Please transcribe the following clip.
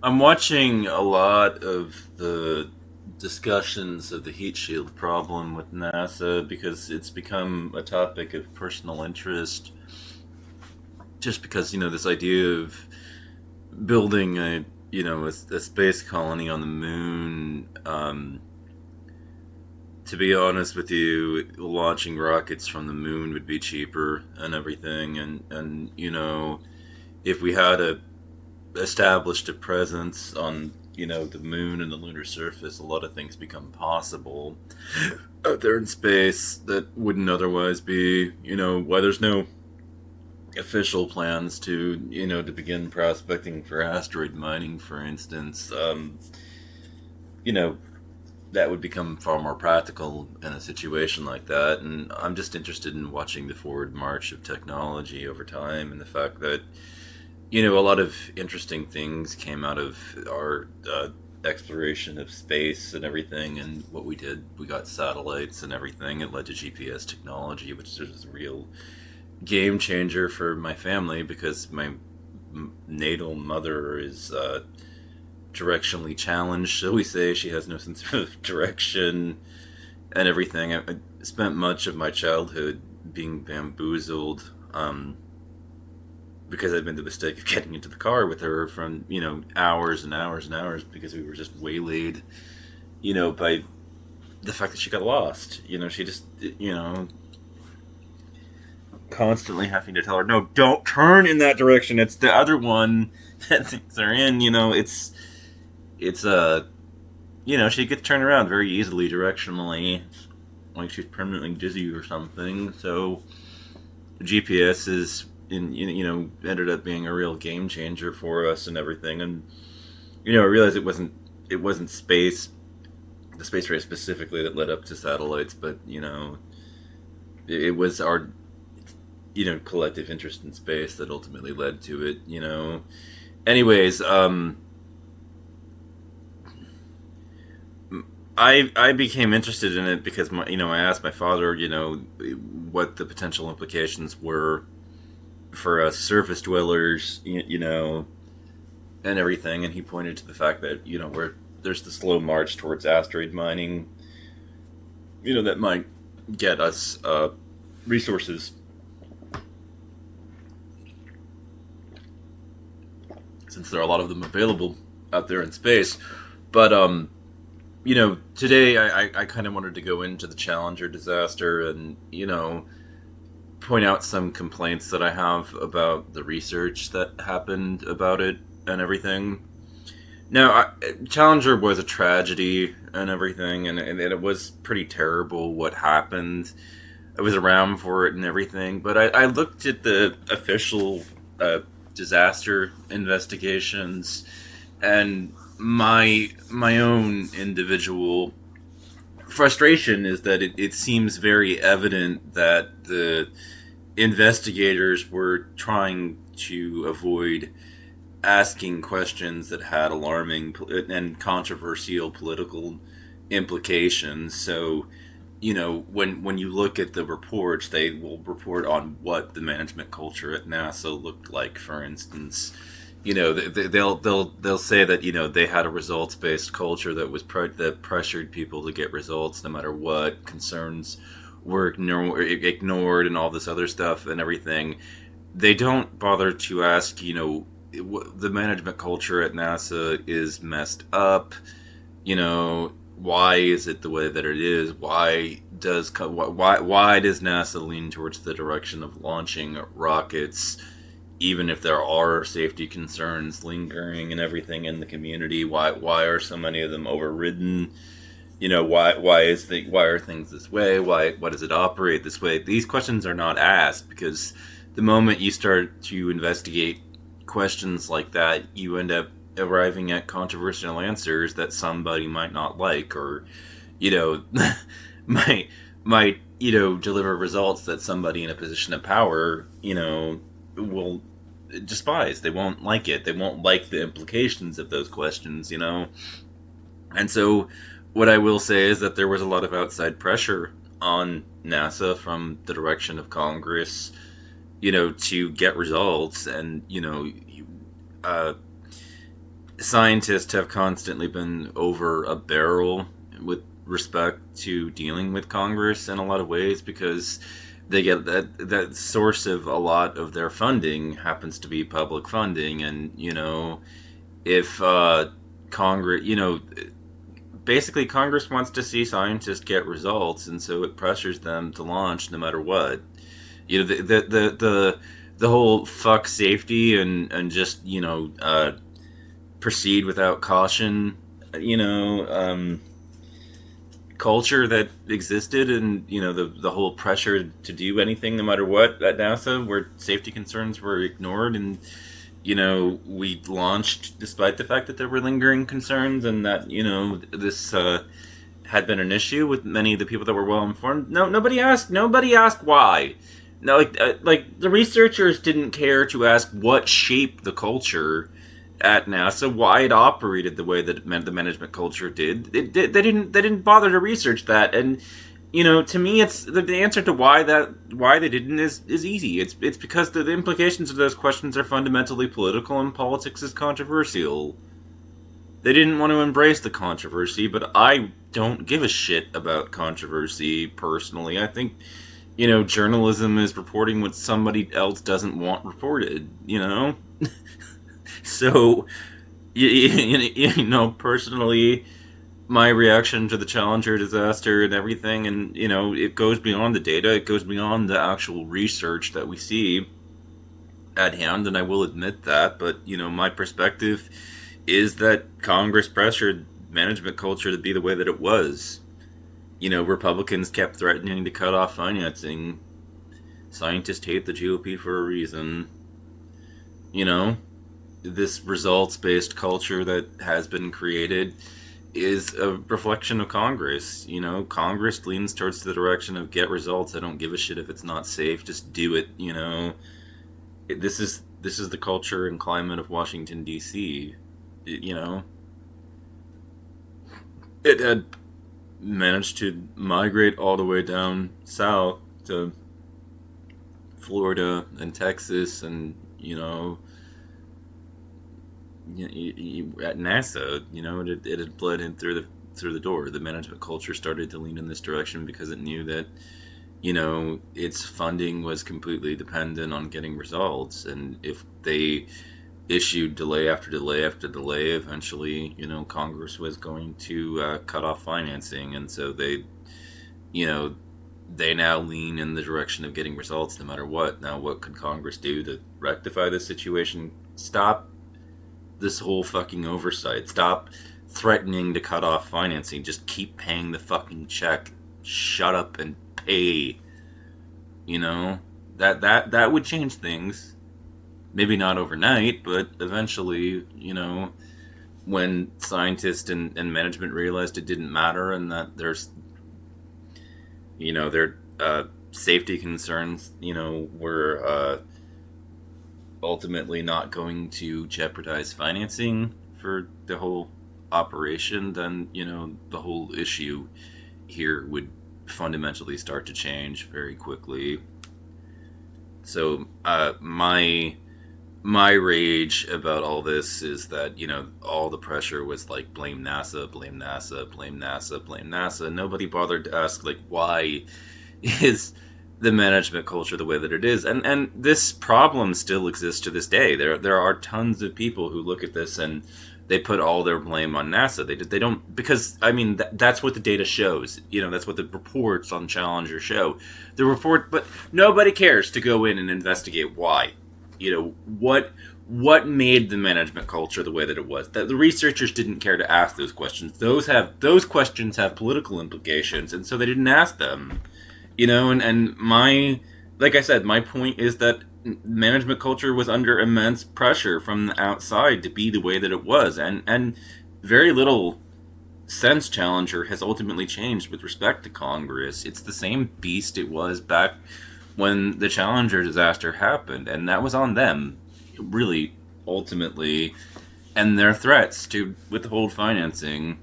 I'm watching a lot of the discussions of the heat shield problem with NASA because it's become a topic of personal interest. Just because this idea of building a space colony on the moon. To be honest with you, launching rockets from the moon would be cheaper and everything, and if we had established a presence on the moon and the lunar surface, a lot of things become possible out there in space that wouldn't otherwise be. Why there's no official plans to begin prospecting for asteroid mining, for instance. You know that would become far more practical in a situation like that. And I'm just interested in watching the forward march of technology over time, and the fact that a lot of interesting things came out of our exploration of space and everything. And what we did, we got satellites and everything. It led to GPS technology, which is a real game changer for my family because my natal mother is directionally challenged, shall we say. She has no sense of direction and everything. I spent much of my childhood being bamboozled because I'd made the mistake of getting into the car with her from, hours and hours and hours because we were just waylaid, by the fact that she got lost. She just, constantly having to tell her, no, don't turn in that direction. It's the other one that things are in. It's she gets turned around very easily directionally, like she's permanently dizzy or something. So GPS is ended up being a real game changer for us and everything. And I realized it wasn't the space race specifically that led up to satellites, but it was our collective interest in space that ultimately led to it. Anyways, I became interested in it because I asked my father what the potential implications were for us surface dwellers, and everything. And he pointed to the fact that there's the slow march towards asteroid mining, that might get us resources, since there are a lot of them available out there in space. But today I kind of wanted to go into the Challenger disaster and point out some complaints that I have about the research that happened about it and everything. Now, Challenger was a tragedy and everything, and it was pretty terrible what happened. I was around for it and everything, but I looked at the official disaster investigations, and my own individual frustration is that it seems very evident that the investigators were trying to avoid asking questions that had alarming and controversial political implications. So, when you look at the reports, they will report on what the management culture at NASA looked like. For instance, they'll say that they had a results based culture that was that pressured people to get results no matter what, concerns were ignored and all this other stuff and everything. They don't bother to ask, the management culture at NASA is messed up. Why is it the way that it is? Why does NASA lean towards the direction of launching rockets, even if there are safety concerns lingering and everything in the community? Why are so many of them overridden? Why are things this way? Why does it operate this way? These questions are not asked because the moment you start to investigate questions like that, you end up arriving at controversial answers that somebody might not like, or might deliver results that somebody in a position of power will despise. They won't like it. They won't like the implications of those questions. And so what I will say is that there was a lot of outside pressure on NASA from the direction of Congress, to get results. And scientists have constantly been over a barrel with respect to dealing with Congress in a lot of ways, because they get that source of a lot of their funding happens to be public funding. And if Congress, basically Congress wants to see scientists get results, and so it pressures them to launch no matter what. The whole fuck safety and just proceed without caution, culture that existed, and the whole pressure to do anything no matter what at NASA, where safety concerns were ignored, and we launched despite the fact that there were lingering concerns, and that this had been an issue with many of the people that were well informed. Nobody asked why. No, like the researchers didn't care to ask what shaped the culture at NASA, why it operated the way that the management culture did. They didn't bother to research that. And to me, it's the answer to why they didn't is easy. It's because the implications of those questions are fundamentally political, and politics is controversial. They didn't want to embrace the controversy, but I don't give a shit about controversy personally. I think journalism is reporting what somebody else doesn't want reported. So, personally, my reaction to the Challenger disaster and everything, and it goes beyond the data, it goes beyond the actual research that we see at hand, and I will admit that. But my perspective is that Congress pressured management culture to be the way that it was. Republicans kept threatening to cut off financing. Scientists hate the GOP for a reason. This results-based culture that has been created is a reflection of Congress. Congress leans towards the direction of get results. I don't give a shit if it's not safe. Just do it. This is the culture and climate of Washington, D.C. It had managed to migrate all the way down south to Florida and Texas, and at NASA, it had bled in through the door. The management culture started to lean in this direction because it knew that its funding was completely dependent on getting results, and if they issued delay after delay after delay, eventually Congress was going to cut off financing. And so they now lean in the direction of getting results no matter what. Now, what could Congress do to rectify this situation? Stop this whole fucking oversight. Stop threatening to cut off financing. Just keep paying the fucking check. Shut up and pay. That would change things. Maybe not overnight, but eventually, when scientists and management realized it didn't matter, and that there's their safety concerns were ultimately not going to jeopardize financing for the whole operation, then the whole issue here would fundamentally start to change very quickly. So my rage about all this is that all the pressure was like blame NASA, blame NASA, blame NASA, blame NASA. Nobody bothered to ask why is the management culture the way that it is. And this problem still exists to this day. There are tons of people who look at this and they put all their blame on NASA. They don't, because that's what the data shows. That's what the reports on Challenger show. The report, but nobody cares to go in and investigate why. What made the management culture the way that it was. The researchers didn't care to ask those questions. Those questions have political implications, and so they didn't ask them. And like I said, my point is that management culture was under immense pressure from the outside to be the way that it was, and very little since Challenger has ultimately changed with respect to Congress. It's the same beast it was back when the Challenger disaster happened, and that was on them, really, ultimately, and their threats to withhold financing.